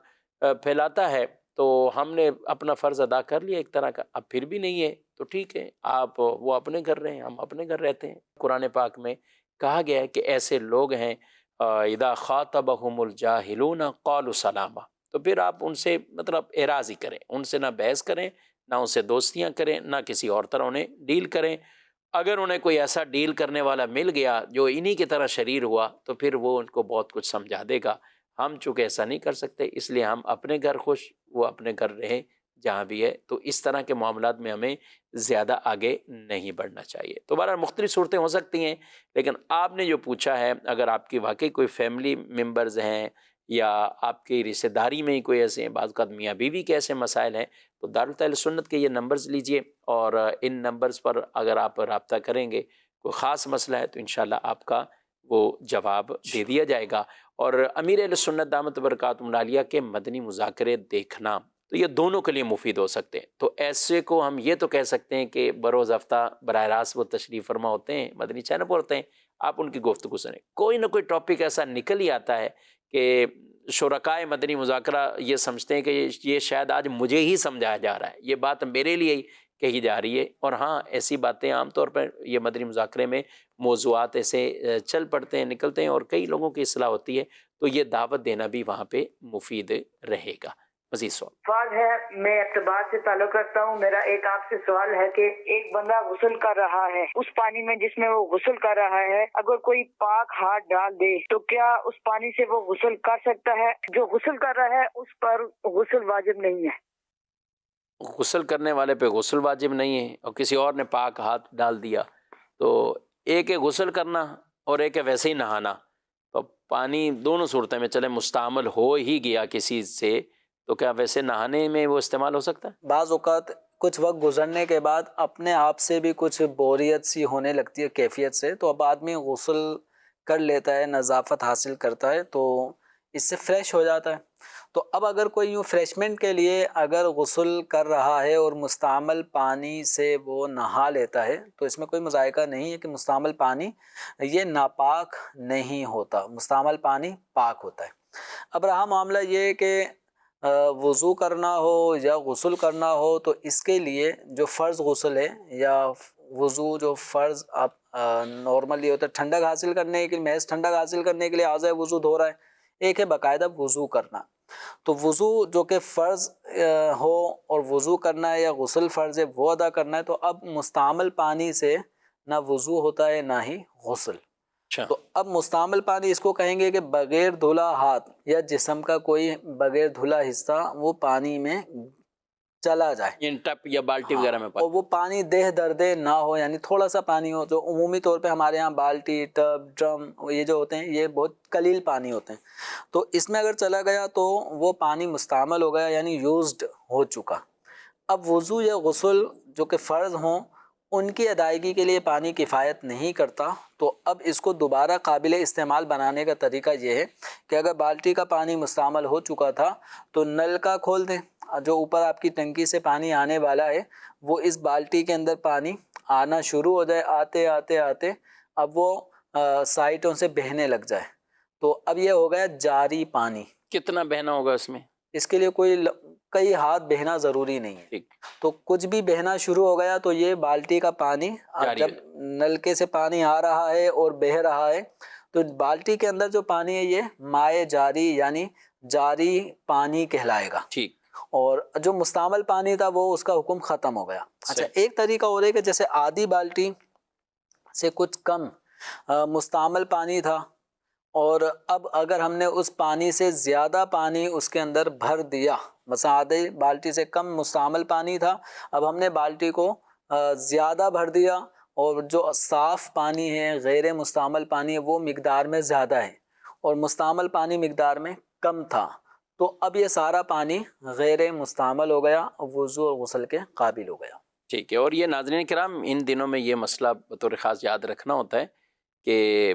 پھیلاتا ہے تو ہم نے اپنا فرض ادا کر لیا ایک طرح کا، اب پھر بھی نہیں ہے تو ٹھیک ہے، آپ وہ اپنے گھر رہیں، ہم اپنے گھر رہتے ہیں۔ قرآن پاک میں کہا گیا ہے کہ ایسے لوگ ہیں اذا خاطبہم الجاہلون قالوا سلاما، تو پھر آپ ان سے مطلب اعراض ہی کریں، ان سے نہ بحث کریں، نہ ان سے دوستیاں کریں، نہ کسی اور طرح انہیں ڈیل کریں۔ اگر انہیں کوئی ایسا ڈیل کرنے والا مل گیا جو انہی کی طرح شریر ہوا تو پھر وہ ان کو بہت کچھ سمجھا دے گا۔ ہم چونکہ ایسا نہیں کر سکتے، اس لیے ہم اپنے گھر خوش، وہ اپنے گھر رہیں جہاں بھی ہے، تو اس طرح کے معاملات میں ہمیں زیادہ آگے نہیں بڑھنا چاہیے۔ تو بہرحال مختلف صورتیں ہو سکتی ہیں، لیکن آپ نے جو پوچھا ہے، اگر آپ کی واقعی کوئی فیملی ممبرز ہیں یا آپ کی رشتہ داری میں ہی کوئی ایسے ہیں، بعض اوقات میاں بیوی کے ایسے مسائل ہیں، تو دارالفتہ اہل سنت کے یہ نمبرز لیجئے، اور ان نمبرز پر اگر آپ رابطہ کریں گے، کوئی خاص مسئلہ ہے تو انشاءاللہ آپ کا وہ جواب دے دیا جائے گا۔ اور امیر اہل سنت دامت برکاتہم العالیہ کے مدنی مذاکرے دیکھنا تو یہ دونوں کے لیے مفید ہو سکتے ہیں۔ تو ایسے کو ہم یہ تو کہہ سکتے ہیں کہ بروز ہفتہ براہ راست وہ تشریف فرما ہوتے ہیں، مدنی چینل پر ہوتے ہیں، آپ ان کی گفتگو سنیں، کوئی نہ کوئی ٹاپک ایسا نکل ہی آتا ہے کہ شرکائے مدنی مذاکرہ یہ سمجھتے ہیں کہ یہ شاید آج مجھے ہی سمجھایا جا رہا ہے، یہ بات میرے لیے ہی کہی جا رہی ہے۔ اور ہاں، ایسی باتیں عام طور پر یہ مدنی مذاکرے میں موضوعات ایسے چل پڑتے ہیں، نکلتے ہیں، اور کئی لوگوں کی اصلاح ہوتی ہے، تو یہ دعوت دینا بھی وہاں پہ مفید رہے گا۔ مزید سوال ہے، میں اقتباس سے تعلق رکھتا ہوں، میرا ایک آپ سے سوال ہے کہ ایک بندہ غسل کر رہا ہے، اس پانی میں جس میں وہ غسل کر رہا ہے اگر کوئی پاک ہاتھ ڈال دے تو کیا اس پانی سے وہ غسل کر سکتا ہے؟ جو غسل کر رہا ہے اس پر غسل واجب نہیں ہے۔ غسل کرنے والے پہ غسل واجب نہیں ہے، اور کسی اور نے پاک ہاتھ ڈال دیا، تو ایک ہے غسل کرنا اور ایک ہے ویسے ہی نہانا، تو پانی دونوں صورتیں میں چلے مستعمل ہو ہی گیا کسی سے، تو کیا ویسے نہانے میں وہ استعمال ہو سکتا ہے؟ بعض اوقات کچھ وقت گزرنے کے بعد اپنے آپ سے بھی کچھ بوریت سی ہونے لگتی ہے کیفیت سے، تو اب آدمی غسل کر لیتا ہے، نظافت حاصل کرتا ہے، تو اس سے فریش ہو جاتا ہے۔ تو اب اگر کوئی یوں فریشمنٹ کے لیے اگر غسل کر رہا ہے اور مستعمل پانی سے وہ نہا لیتا ہے تو اس میں کوئی مذائقہ نہیں ہے کہ مستعمل پانی یہ ناپاک نہیں ہوتا، مستعمل پانی پاک ہوتا ہے۔ اب رہا معاملہ یہ کہ وضو کرنا ہو یا غسل کرنا ہو، تو اس کے لیے جو فرض غسل ہے یا وضو جو فرض آپ نارملی ہوتا ہے ٹھنڈک حاصل کرنے کے لیے، محض ٹھنڈک حاصل کرنے کے لیے اعضائے وضو دھو رہا ہے، ایک ہے باقاعدہ وضو کرنا۔ تو وضو جو کہ فرض ہو اور وضو کرنا ہے یا غسل فرض ہے وہ ادا کرنا ہے، تو اب مستعمل پانی سے نہ وضو ہوتا ہے نہ ہی غسل۔ اچھا تو اب مستعمل پانی اس کو کہیں گے کہ بغیر دھلا ہاتھ یا جسم کا کوئی بغیر دھلا حصہ وہ پانی میں چلا جائے، ان ٹپ یا بالٹی وغیرہ میں اور وہ پانی دہ دردے نہ ہو، یعنی تھوڑا سا پانی ہو. جو عمومی طور پہ ہمارے یہاں بالٹی، ٹب، ڈرم یہ جو ہوتے ہیں یہ بہت قلیل پانی ہوتے ہیں، تو اس میں اگر چلا گیا تو وہ پانی مستعمل ہو گیا، یعنی یوزڈ ہو چکا. اب وضو یا غسل جو کہ فرض ہوں ان کی ادائیگی کے لیے پانی کفایت نہیں کرتا، تو اب اس کو دوبارہ قابل استعمال بنانے کا طریقہ یہ ہے کہ اگر بالٹی کا پانی مستعمل ہو چکا تھا تو نل کا کھول دیں، جو اوپر آپ کی ٹنکی سے پانی آنے والا ہے وہ اس بالٹی کے اندر پانی آنا شروع ہو جائے، آتے آتے آتے اب وہ سائٹوں سے بہنے لگ جائے، تو اب یہ ہو گیا جاری پانی. کتنا بہنا ہوگا اس میں؟ اس کے لیے کئی ہاتھ بہنا ضروری نہیں ہے، ٹھیک. تو کچھ بھی بہنا شروع ہو گیا تو یہ بالٹی کا پانی جاری جب نلکے سے پانی آ رہا ہے اور بہہ رہا ہے تو بالٹی کے اندر جو پانی ہے یہ مائع جاری یعنی جاری پانی کہلائے گا. ٹھیک. اور جو مستعمل پانی تھا وہ اس کا حکم ختم ہو گیا. اچھا ایک طریقہ اور ہے کہ جیسے آدھی بالٹی سے کچھ کم مستعمل پانی تھا اور اب اگر ہم نے اس پانی سے زیادہ پانی اس کے اندر بھر دیا، مثلا آدھی بالٹی سے کم مستعمل پانی تھا، اب ہم نے بالٹی کو زیادہ بھر دیا اور جو صاف پانی ہے غیر مستعمل پانی ہے وہ مقدار میں زیادہ ہے اور مستعمل پانی مقدار میں کم تھا، تو اب یہ سارا پانی غیر مستعمل ہو گیا، وضو اور غسل کے قابل ہو گیا. ٹھیک ہے. اور یہ ناظرین کرام ان دنوں میں یہ مسئلہ بطور خاص یاد رکھنا ہوتا ہے کہ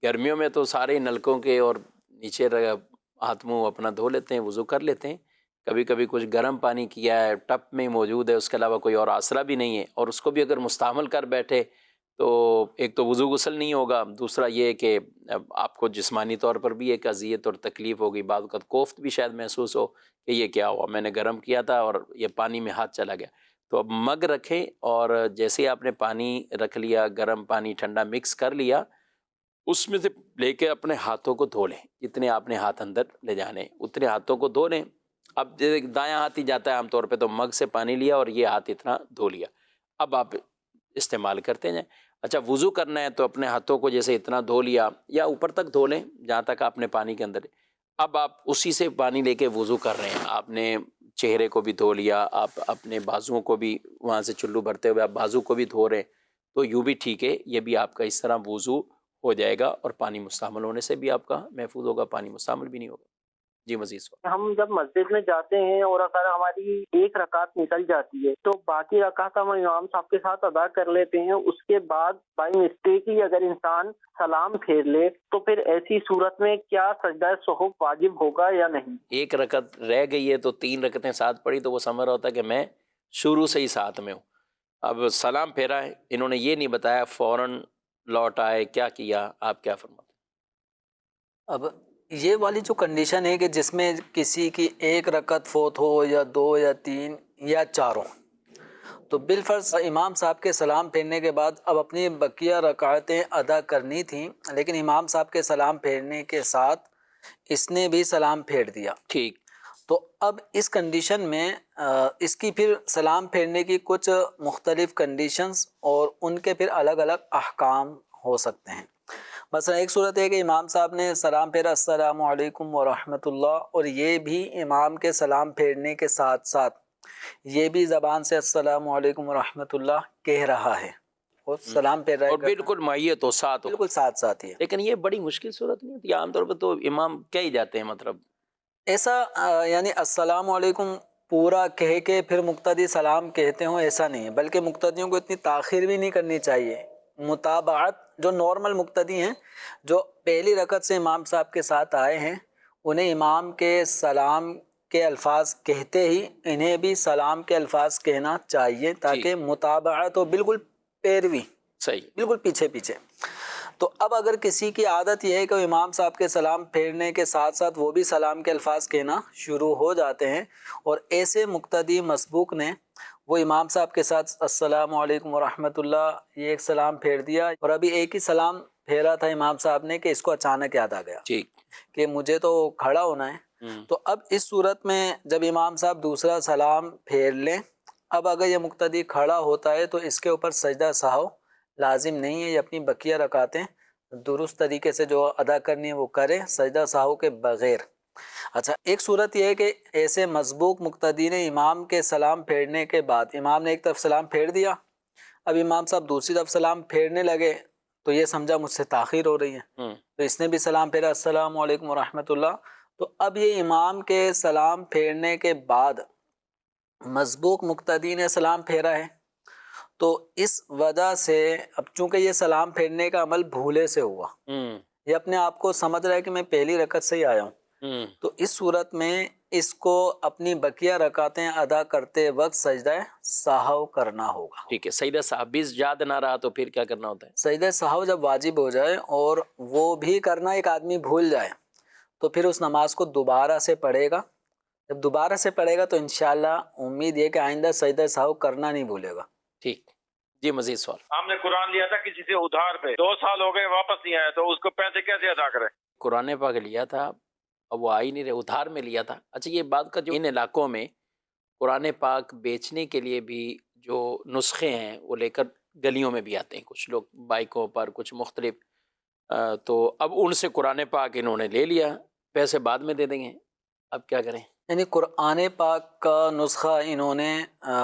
گرمیوں میں تو سارے نلکوں کے اور نیچے ہاتھ منہ اپنا دھو لیتے ہیں، وضو کر لیتے ہیں. کبھی کبھی کچھ گرم پانی کیا ہے ٹپ میں موجود ہے، اس کے علاوہ کوئی اور آسرا بھی نہیں ہے، اور اس کو بھی اگر مستعمل کر بیٹھے تو ایک تو وضو غسل نہیں ہوگا، دوسرا یہ کہ آپ کو جسمانی طور پر بھی ایک اذیت اور تکلیف ہوگی، بعض اوقات کوفت بھی شاید محسوس ہو کہ یہ کیا ہوا، میں نے گرم کیا تھا اور یہ پانی میں ہاتھ چلا گیا. تو اب مگ رکھیں اور جیسے ہی آپ نے پانی رکھ لیا، گرم پانی ٹھنڈا مکس کر لیا، اس میں سے لے کے اپنے ہاتھوں کو دھو لیں، جتنے آپ نے ہاتھ اندر لے جانے اتنے ہاتھوں کو دھو لیں. اب جیسے دایاں ہاتھ ہی جاتا ہے عام طور پہ، تو مگ سے پانی لیا اور یہ ہاتھ اتنا دھو لیا، اب آپ استعمال کرتے جائیں. اچھا وضو کرنا ہے تو اپنے ہاتھوں کو جیسے اتنا دھو لیا یا اوپر تک دھو لیں جہاں تک آپ نے پانی کے اندر، اب آپ اسی سے پانی لے کے وضو کر رہے ہیں. آپ نے چہرے کو بھی دھو لیا، آپ اپنے بازوؤں کو بھی وہاں سے چلو بھرتے ہوئے آپ بازو کو بھی دھو رہے ہیں، تو یوں بھی ٹھیک ہے، یہ بھی آپ کا اس طرح وضو ہو جائے گا اور پانی مستعمل ہونے سے بھی آپ کا محفوظ ہوگا، پانی مستعمل بھی نہیں ہوگا. جی مزید سوال. ہم جب مسجد میں جاتے ہیں اور اگر ہماری ایک رکعت نکل جاتی ہے تو باقی رکعت ہم امام صاحب کے ساتھ ادا کر لیتے ہیں، اس کے بعد بائی مسٹیک ہی اگر انسان سلام پھیر لے تو پھر ایسی صورت میں کیا سجدہ سہو واجب ہوگا یا نہیں؟ ایک رکعت رہ گئی ہے تو 3 رکعتیں ساتھ پڑھی تو وہ سمجھ رہا ہوتا ہے کہ میں شروع سے ہی ساتھ میں ہوں. اب سلام پھیرا ہے، انہوں نے یہ نہیں بتایا فوراً لوٹ آئے، کیا کیا، آپ کیا فرماتے ہیں؟ اب یہ والی جو کنڈیشن ہے کہ جس میں کسی کی ایک رکعت فوت ہو یا 2 یا 3 یا 4 ہو، تو بالفرض امام صاحب کے سلام پھیرنے کے بعد اب اپنی بقیہ رکعتیں ادا کرنی تھیں، لیکن امام صاحب کے سلام پھیرنے کے ساتھ اس نے بھی سلام پھیر دیا. ٹھیک. تو اب اس کنڈیشن میں اس کی پھر سلام پھیرنے کی کچھ مختلف کنڈیشنز اور ان کے پھر الگ الگ احکام ہو سکتے ہیں. مثلا ایک صورت ہے کہ امام صاحب نے سلام پھیرا السلام علیکم ورحمۃ اللہ، اور یہ بھی امام کے سلام پھیرنے کے ساتھ ساتھ یہ بھی زبان سے السلام علیکم ورحمۃ اللہ کہہ رہا ہے اور سلام پھیر رہا ہے، اور بالکل معیت ہو، ساتھ ہو، بالکل ساتھ ساتھ ہی ہے. لیکن یہ بڑی مشکل صورت نہیں ہوتی، عام طور پہ تو امام کہہ ہی جاتے ہیں، مطلب ایسا یعنی السلام علیکم پورا کہہ کے پھر مقتدی سلام کہتے ہوں ایسا نہیں ہے، بلکہ مقتدیوں کو اتنی تاخیر بھی نہیں کرنی چاہیے. متابعت جو نارمل مقتدی ہیں جو پہلی رکعت سے امام صاحب کے ساتھ آئے ہیں، انہیں امام کے سلام کے الفاظ کہتے ہی انہیں بھی سلام کے الفاظ کہنا چاہیے تاکہ متابعت ہو، بالکل پیروی، صحیح، بالکل پیچھے پیچھے. تو اب اگر کسی کی عادت یہ ہے کہ امام صاحب کے سلام پھیرنے کے ساتھ ساتھ وہ بھی سلام کے الفاظ کہنا شروع ہو جاتے ہیں، اور ایسے مقتدی مسبوق نے وہ امام صاحب کے ساتھ السلام علیکم ورحمۃ اللہ یہ ایک سلام پھیر دیا اور ابھی ایک ہی سلام پھیرا تھا امام صاحب نے کہ اس کو اچانک یاد آ گیا ٹھیک کہ مجھے تو کھڑا ہونا ہے. تو اب اس صورت میں جب امام صاحب دوسرا سلام پھیر لیں، اب اگر یہ مقتدی کھڑا ہوتا ہے تو اس کے اوپر سجدہ سہو لازم نہیں ہے، یہ اپنی بقیہ رکعتیں درست طریقے سے جو ادا کرنی ہے وہ کریں سجدہ سہو کے بغیر۔ اچھا، ایک صورت یہ ہے کہ ایسے مسبوق مقتدی نے امام کے سلام پھیرنے کے بعد، امام نے ایک طرف سلام پھیر دیا، اب امام صاحب دوسری طرف سلام پھیرنے لگے تو یہ سمجھا مجھ سے تاخیر ہو رہی ہے، تو اس نے بھی سلام پھیرا، السلام علیکم ورحمۃ اللہ، تو اب یہ امام کے سلام پھیرنے کے بعد مسبوق مقتدی نے سلام پھیرا ہے، تو اس وجہ سے اب چونکہ یہ سلام پھیرنے کا عمل بھولے سے ہوا، یہ اپنے آپ کو سمجھ رہا ہے کہ میں پہلی رکعت سے ہی آیا ہوں، تو اس صورت میں اس کو اپنی بقیہ رکعتیں ادا کرتے وقت سجدہ سہو کرنا ہوگا۔ ٹھیک ہے، سجدہ سہو بھی یاد نہ رہا تو پھر کیا کرنا ہوتا ہے؟ سجدہ سہو جب واجب ہو جائے اور وہ بھی کرنا ایک آدمی بھول جائے تو پھر اس نماز کو دوبارہ سے پڑھے گا، جب دوبارہ سے پڑھے گا تو انشاءاللہ امید یہ کہ آئندہ سجدہ سہو کرنا نہیں بھولے گا۔ ٹھیک جی، مزید سوال؟ ہم نے قرآن لیا تھا کسی سے ادھار پہ، 2 سال ہو گئے واپس نہیں آیا، تو اس کو پیسے کیسے ادا کریں؟ قرآن پاک لیا تھا، اب وہ آ ہی نہیں رہے، ادھار میں لیا تھا۔ اچھا، یہ بات کا جو ان علاقوں میں قرآن پاک بیچنے کے لیے بھی جو نسخے ہیں وہ لے کر گلیوں میں بھی آتے ہیں، کچھ لوگ بائکوں پر، کچھ مختلف، تو اب ان سے قرآن پاک انہوں نے لے لیا، پیسے بعد میں دے دیں گے، اب کیا کریں؟ یعنی قرآن پاک کا نسخہ انہوں نے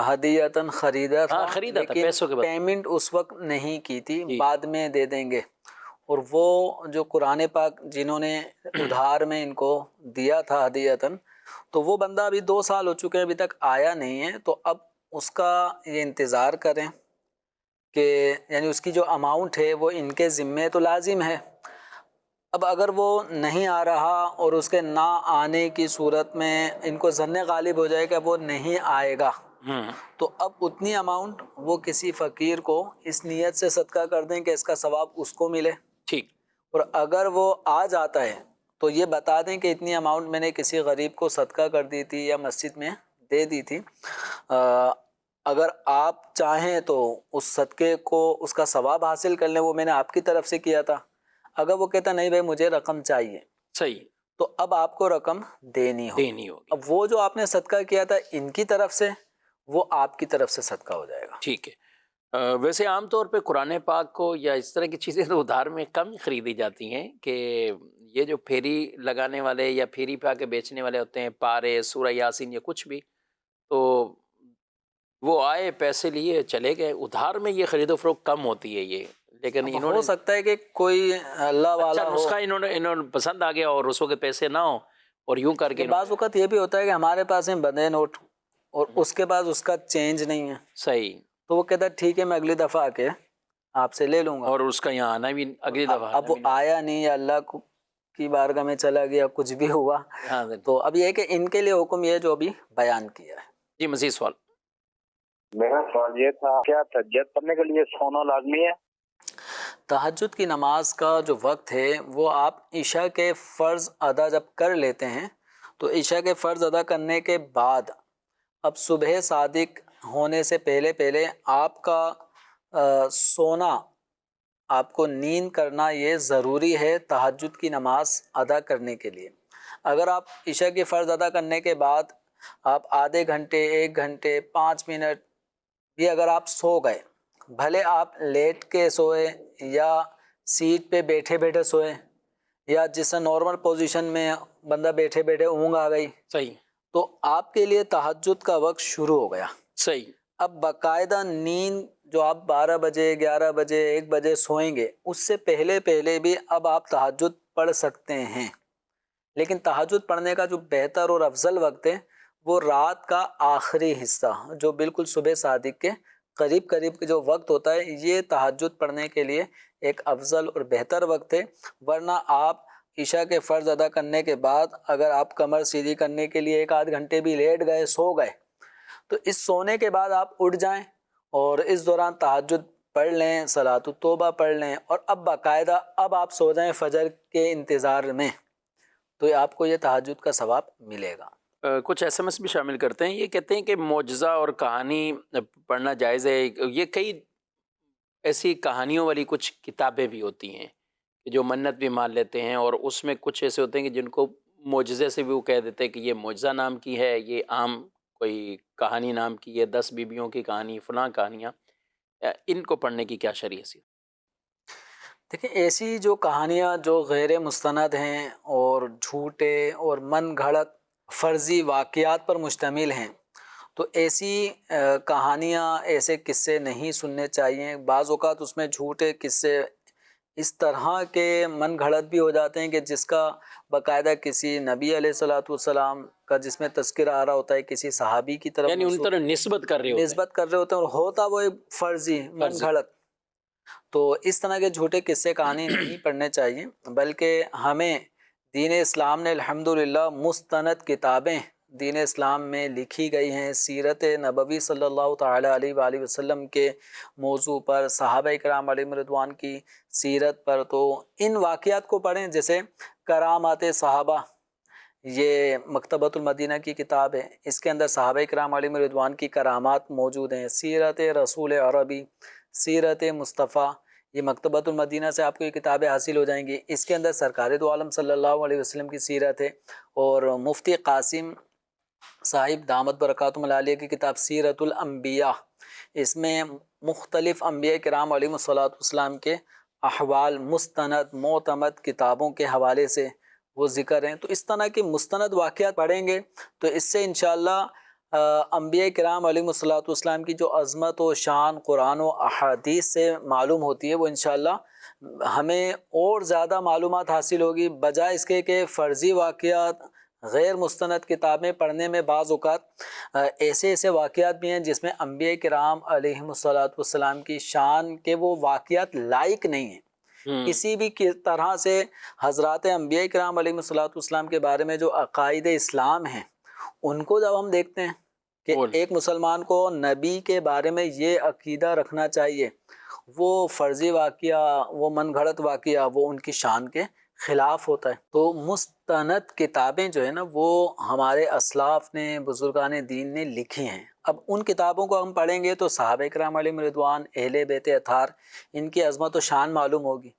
ہدیتاً خریدا تھا، خریدا تھا، لیکن پیسوں کے بعد پیمنٹ اس وقت نہیں کی تھی، جی۔ بعد میں دے دیں گے، اور وہ جو قرآن پاک جنہوں نے ادھار میں ان کو دیا تھا ہدیتاً، تو وہ بندہ ابھی 2 سال ہو چکے ہیں ابھی تک آیا نہیں ہے، تو اب اس کا یہ انتظار کریں کہ یعنی اس کی جو اماؤنٹ ہے وہ ان کے ذمے تو لازم ہے، اب اگر وہ نہیں آ رہا اور اس کے نہ آنے کی صورت میں ان کو ظن غالب ہو جائے کہ وہ نہیں آئے گا، تو اب اتنی اماؤنٹ وہ کسی فقیر کو اس نیت سے صدقہ کر دیں کہ اس کا ثواب اس کو ملے، ٹھیک، اور اگر وہ آ جاتا ہے تو یہ بتا دیں کہ اتنی اماؤنٹ میں نے کسی غریب کو صدقہ کر دی تھی یا مسجد میں دے دی تھی، اگر آپ چاہیں تو اس صدقے کو اس کا ثواب حاصل کر لیں، وہ میں نے آپ کی طرف سے کیا تھا، اگر وہ کہتا نہیں بھائی مجھے رقم چاہیے، صحیح، تو اب آپ کو رقم دینی ہوگی۔ اب وہ جو آپ نے صدقہ کیا تھا ان کی طرف سے، وہ آپ کی طرف سے صدقہ ہو جائے گا۔ ٹھیک ہے، ویسے عام طور پہ قرآن پاک کو یا اس طرح کی چیزیں تو ادھار میں کم خریدی جاتی ہیں، کہ یہ جو پھیری لگانے والے یا پھیری پہ آ کے بیچنے والے ہوتے ہیں، پارے، سورہ یاسین یا کچھ بھی، تو وہ آئے پیسے لیے چلے گئے، ادھار میں یہ خرید و فروخت کم ہوتی ہے یہ، لیکن انہوں ہو نے سکتا ہے کہ کوئی اللہ والا ہو، نسخہ انہوں نے پسند آ گیا اور اس وقت پیسے نہ ہو اور یوں کر کے بعض اوقات یہ بھی ہوتا ہے کہ ہمارے پاس ہیں بندے نوٹ اور اس کے بعد اس کا چینج نہیں ہے، صحیح، تو وہ کہتا ہے ٹھیک ہے میں اگلی دفعہ آ کے آپ سے لے لوں گا، اور اس کا یہاں آنا بھی اگلی دفعہ اب وہ آیا نہیں یا اللہ کی بارگاہ میں چلا گیا، کچھ بھی ہوا، تو اب یہ ہے کہ ان کے لیے حکم یہ جو ابھی بیان کیا ہے۔ جی، مزید سوال؟ میرا سوال یہ تھا، کیا تہجد پڑھنے کے لیے سونا لازمی ہے؟ تہجد کی نماز کا جو وقت ہے وہ آپ عشاء کے فرض ادا جب کر لیتے ہیں تو عشاء کے فرض ادا کرنے کے بعد اب صبح صادق ہونے سے پہلے پہلے آپ کا سونا، آپ کو نیند کرنا یہ ضروری ہے تہجد کی نماز ادا کرنے کے لیے۔ اگر آپ عشاء کی فرض ادا کرنے کے بعد آپ آدھے گھنٹے، 1 گھنٹے، 5 منٹ بھی اگر آپ سو گئے، بھلے آپ لیٹ کے سوئے یا سیٹ پہ بیٹھے بیٹھے سوئے یا جس نارمل پوزیشن میں بندہ بیٹھے بیٹھے اونگ آ گئی، صحیح، تو آپ کے لیے تہجد کا وقت شروع ہو گیا۔ صحیح، اب باقاعدہ نیند جو آپ 12 بجے، 11 بجے، 1 بجے سوئیں گے، اس سے پہلے پہلے بھی اب آپ تہجد پڑھ سکتے ہیں، لیکن تہجد پڑھنے کا جو بہتر اور افضل وقت ہے وہ رات کا آخری حصہ جو بالکل صبح صادق کے قریب قریب کے جو وقت ہوتا ہے، یہ تہجد پڑھنے کے لیے ایک افضل اور بہتر وقت ہے، ورنہ آپ عشاء کے فرض ادا کرنے کے بعد اگر آپ کمر سیدھی کرنے کے لیے 1 آدھ گھنٹے بھی لیٹ گئے، سو گئے، تو اس سونے کے بعد آپ اٹھ جائیں اور اس دوران تہجد پڑھ لیں، صلاۃ التوبہ پڑھ لیں، اور اب باقاعدہ اب آپ سو جائیں فجر کے انتظار میں، تو آپ کو یہ تہجد کا ثواب ملے گا۔ کچھ ایس ایم ایس بھی شامل کرتے ہیں، یہ کہتے ہیں کہ معجزہ اور کہانی پڑھنا جائز ہے، یہ کئی ایسی کہانیوں والی کچھ کتابیں بھی ہوتی ہیں جو منت بھی مان لیتے ہیں، اور اس میں کچھ ایسے ہوتے ہیں کہ جن کو معجزے سے بھی وہ کہہ دیتے ہیں کہ یہ معجزہ نام کی ہے، یہ عام کوئی کہانی نام کی ہے، 10 بیویوں کی کہانی، فلاں کہانیاں، ان کو پڑھنے کی کیا شرعی حیثیت؟ دیکھیں ایسی جو کہانیاں جو غیر مستند ہیں اور جھوٹے اور من گھڑت فرضی واقعات پر مشتمل ہیں، تو ایسی کہانیاں، ایسے قصے نہیں سننے چاہیے۔ بعض اوقات اس میں جھوٹے قصے اس طرح کے من گھڑت بھی ہو جاتے ہیں کہ جس کا باقاعدہ کسی نبی علیہ الصلوۃ والسلام کا جس میں تذکرہ آ رہا ہوتا ہے، کسی صحابی کی طرف یعنی ان طرح نسبت کر رہے ہوتے ہیں۔ نسبت کر رہے ہوتے ہیں، اور ہوتا وہ ایک فرضی من گھڑت۔ تو اس طرح کے جھوٹے قصے کہانی نہیں پڑھنے چاہیے، بلکہ ہمیں دین اسلام نے الحمدللہ مستند کتابیں دین اسلام میں لکھی گئی ہیں سیرت نبوی صلی اللہ تعالی علیہ وآلہ وسلم کے موضوع پر، صحابہ کرام علیہم رضوان کی سیرت پر۔ تو ان واقعات کو پڑھیں، جیسے کرامات صحابہ، یہ مکتبۃ المدینہ کی کتاب ہے، اس کے اندر صحابہ کرام علیہم رضوان کی کرامات موجود ہیں۔ سیرت رسول عربی، سیرت مصطفیٰ، یہ مکتبۃ المدینہ سے آپ کو یہ کتابیں حاصل ہو جائیں گی۔ اس کے اندر سرکار دو عالم صلی اللہ علیہ وسلم کی سیرت ہے، اور مفتی قاسم صاحب دامت برکاتہم العالیہ کی کتاب سیرت الانبیاء، اس میں مختلف انبیاء کرام علیہم الصلوۃ والسلام کے احوال مستند معتمد کتابوں کے حوالے سے وہ ذکر ہیں۔ تو اس طرح کے مستند واقعات پڑھیں گے تو اس سے انشاءاللہ انبیاء کرام علیہم الصلوۃ والسلام کی جو عظمت و شان قرآن و احادیث سے معلوم ہوتی ہے، وہ انشاءاللہ ہمیں اور زیادہ معلومات حاصل ہوگی، بجائے اس کے کہ فرضی واقعات غیر مستند کتابیں پڑھنے میں بعض اوقات ایسے واقعات بھی ہیں جس میں انبیاء کرام علیہم الصلوۃ والسلام کی شان کے وہ واقعات لائق نہیں ہیں۔ کسی بھی طرح سے حضرات انبیاء کرام علیہم الصلوۃ والسلام کے بارے میں جو عقائد اسلام ہیں، ان کو جب ہم دیکھتے ہیں کہ ایک مسلمان کو نبی کے بارے میں یہ عقیدہ رکھنا چاہیے، وہ فرضی واقعہ، وہ من گھڑت واقعہ، وہ ان کی شان کے خلاف ہوتا ہے۔ تو مستند کتابیں جو ہے نا، وہ ہمارے اسلاف نے، بزرگان دین نے لکھی ہیں۔ اب ان کتابوں کو ہم پڑھیں گے تو صحابہ کرام علیہم رضوان، اہل بیت اطہار، ان کی عظمت و شان معلوم ہوگی۔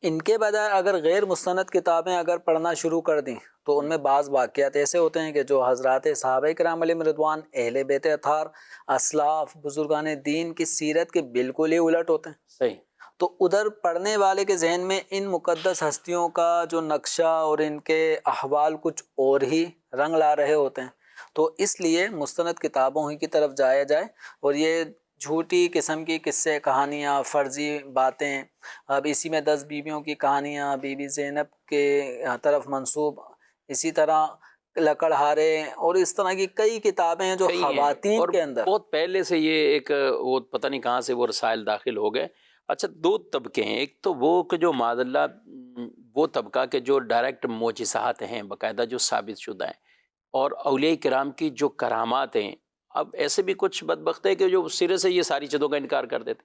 ان کے بجائے اگر غیر مستند کتابیں اگر پڑھنا شروع کر دیں تو ان میں بعض واقعات ایسے ہوتے ہیں کہ جو حضرات صحابہ کرام علیہم رضوان، اہل بیت اطہار، اسلاف، بزرگان دین کی سیرت کے بالکل ہی الٹ ہوتے ہیں۔ صحیح۔ تو ادھر پڑھنے والے کے ذہن میں ان مقدس ہستیوں کا جو نقشہ اور ان کے احوال کچھ اور ہی رنگ لا رہے ہوتے ہیں۔ تو اس لیے مستند کتابوں ہی کی طرف جایا جائے، اور یہ جھوٹی قسم کی قصے کہانیاں، فرضی باتیں، اب اسی میں 10 بیویوں کی کہانیاں، بی بی زینب کے طرف منسوب، اسی طرح لکڑہارے، اور اس طرح کی کئی کتابیں ہیں جو خواتین کے اندر بہت پہلے سے یہ ایک وہ پتہ نہیں کہاں سے وہ رسائل داخل ہو گئے۔ اچھا، 2 طبقے ہیں، ایک تو وہ کہ جو معاذ اللہ وہ طبقہ کے جو ڈائریکٹ معجزات ہیں باقاعدہ جو ثابت شدہ ہیں، اور اولیاء کرام کی جو کرامات ہیں۔ اب ایسے بھی کچھ بدبخت ہے کہ جو سرے سے یہ ساری چیزوں کا انکار کر دیتے،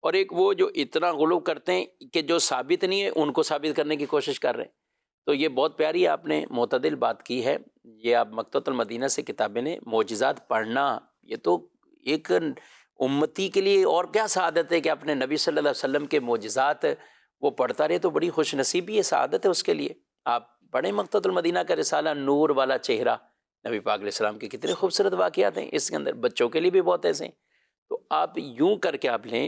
اور ایک وہ جو اتنا غلو کرتے ہیں کہ جو ثابت نہیں ہے ان کو ثابت کرنے کی کوشش کر رہے ہیں۔ تو یہ بہت پیاری آپ نے معتدل بات کی ہے۔ یہ آپ مکتبۃ المدینہ سے کتابیں نے معجزات پڑھنا، یہ تو ایک امتی کے لیے اور کیا سعادت ہے کہ اپنے نبی صلی اللہ علیہ وسلم کے معجزات وہ پڑھتا رہے، تو بڑی خوش نصیبی ہے، سعادت ہے اس کے لیے۔ آپ پڑھیں مکتبۃ المدینہ کا رسالہ نور والا چہرہ، نبی پاک علیہ السلام کے کتنے خوبصورت واقعات ہیں اس کے اندر، بچوں کے لیے بھی بہت ایسے ہیں۔ تو آپ یوں کر کے آپ لیں،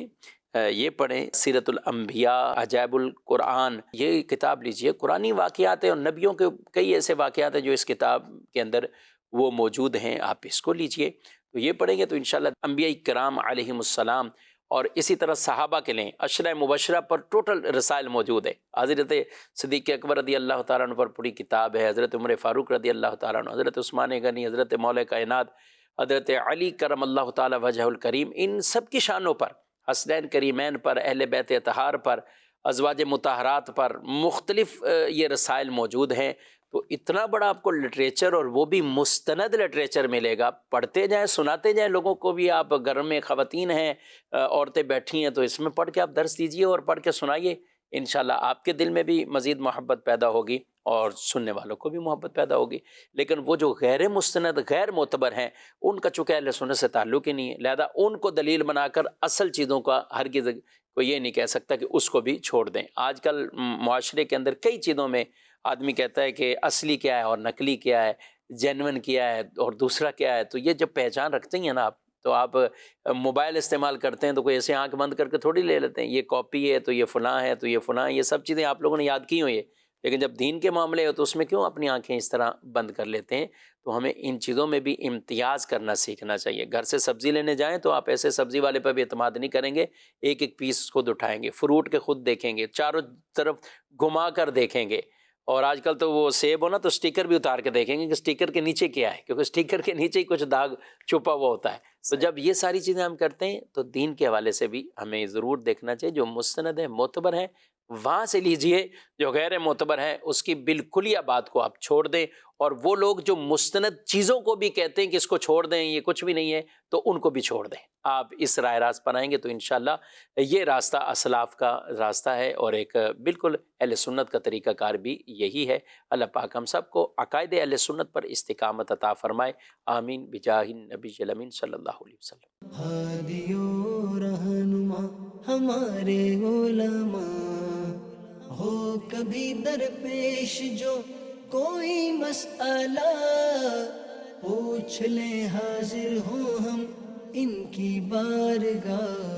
یہ پڑھیں سیرت الانبیاء، عجائب القرآن، یہ کتاب لیجئے، قرآنی واقعات ہیں اور نبیوں کے کئی ایسے واقعات ہیں جو اس کتاب کے اندر وہ موجود ہیں، آپ اس کو لیجئے۔ تو یہ پڑھیں گے تو انشاءاللہ انبیاء کرام علیہم السلام، اور اسی طرح صحابہ کے لیں عشرہ مبشرہ پر ٹوٹل رسائل موجود ہے۔ حضرت صدیق اکبر رضی اللہ تعالیٰ عنہ پر پوری کتاب ہے، حضرت عمر فاروق رضی اللہ تعالیٰ عنہ، حضرت عثمان غنی، حضرت مولا کائنات حضرت علی کرم اللہ تعالیٰ وجہ الکریم، ان سب کی شانوں پر، حسنین کریمین پر، اہل بیت اطہار پر، ازواج مطہرات پر مختلف یہ رسائل موجود ہیں۔ تو اتنا بڑا آپ کو لٹریچر، اور وہ بھی مستند لٹریچر ملے گا، پڑھتے جائیں، سناتے جائیں لوگوں کو بھی۔ آپ گھر میں خواتین ہیں، عورتیں بیٹھی ہیں، تو اس میں پڑھ کے آپ درس دیجئے اور پڑھ کے سنائیے، انشاءاللہ آپ کے دل میں بھی مزید محبت پیدا ہوگی اور سننے والوں کو بھی محبت پیدا ہوگی۔ لیکن وہ جو غیر مستند، غیر معتبر ہیں، ان کا چونکہ اہل سنت سے تعلق ہی نہیں ہے، لہذا ان کو دلیل بنا کر اصل چیزوں کا ہرگز کوئی یہ نہیں کہہ سکتا کہ اس کو بھی چھوڑ دیں۔ آج کل معاشرے کے اندر کئی چیزوں میں آدمی کہتا ہے کہ اصلی کیا ہے اور نقلی کیا ہے، جینون کیا ہے اور دوسرا کیا ہے۔ تو یہ جب پہچان رکھتے ہیں نا آپ، تو آپ موبائل استعمال کرتے ہیں تو کوئی ایسے آنکھ بند کر کے تھوڑی لے لیتے ہیں، یہ کاپی ہے تو یہ فلاں ہے تو یہ فلاں ہے، یہ سب چیزیں آپ لوگوں نے یاد کی ہوئی ہے، لیکن جب دین کے معاملے ہو تو اس میں کیوں اپنی آنکھیں اس طرح بند کر لیتے ہیں؟ تو ہمیں ان چیزوں میں بھی امتیاز کرنا سیکھنا چاہیے. گھر سے سبزی لینے جائیں تو آپ ایسے سبزی والے پہ بھی اعتماد نہیں کریں گے، ایک ایک پیس خود اٹھائیں گے، فروٹ کے خود دیکھیں گے، چاروں طرف گھما کر دیکھیں گے. اور آج کل تو وہ سیب ہو نا تو سٹیکر بھی اتار کے دیکھیں گے کہ سٹیکر کے نیچے کیا ہے، کیونکہ سٹیکر کے نیچے ہی کچھ داغ چھپا ہوا ہوتا ہے. تو جب یہ ساری چیزیں ہم کرتے ہیں تو دین کے حوالے سے بھی ہمیں ضرور دیکھنا چاہیے، جو مستند ہے معتبر ہے وہاں سے لیجئے، جو غیر معتبر ہے اس کی بالکلیہ بات کو آپ چھوڑ دیں. اور وہ لوگ جو مستند چیزوں کو بھی کہتے ہیں کہ اس کو چھوڑ دیں، یہ کچھ بھی نہیں ہے، تو ان کو بھی چھوڑ دیں. آپ اس رائے راست پر آئیں گے تو انشاءاللہ یہ راستہ اسلاف کا راستہ ہے، اور ایک بالکل اہل سنت کا طریقہ کار بھی یہی ہے. اللہ پاک ہم سب کو عقائد اہل سنت پر استقامت عطا فرمائے. آمین بجاہ النبی الامین صلی اللہ علیہ وسلم. ہادی و رہنما ہمارے علماء، ہو کبھی درپیش جو کوئی مسئلہ، پوچھ لیں حاضر ہوں ہم ان کی بارگاہ.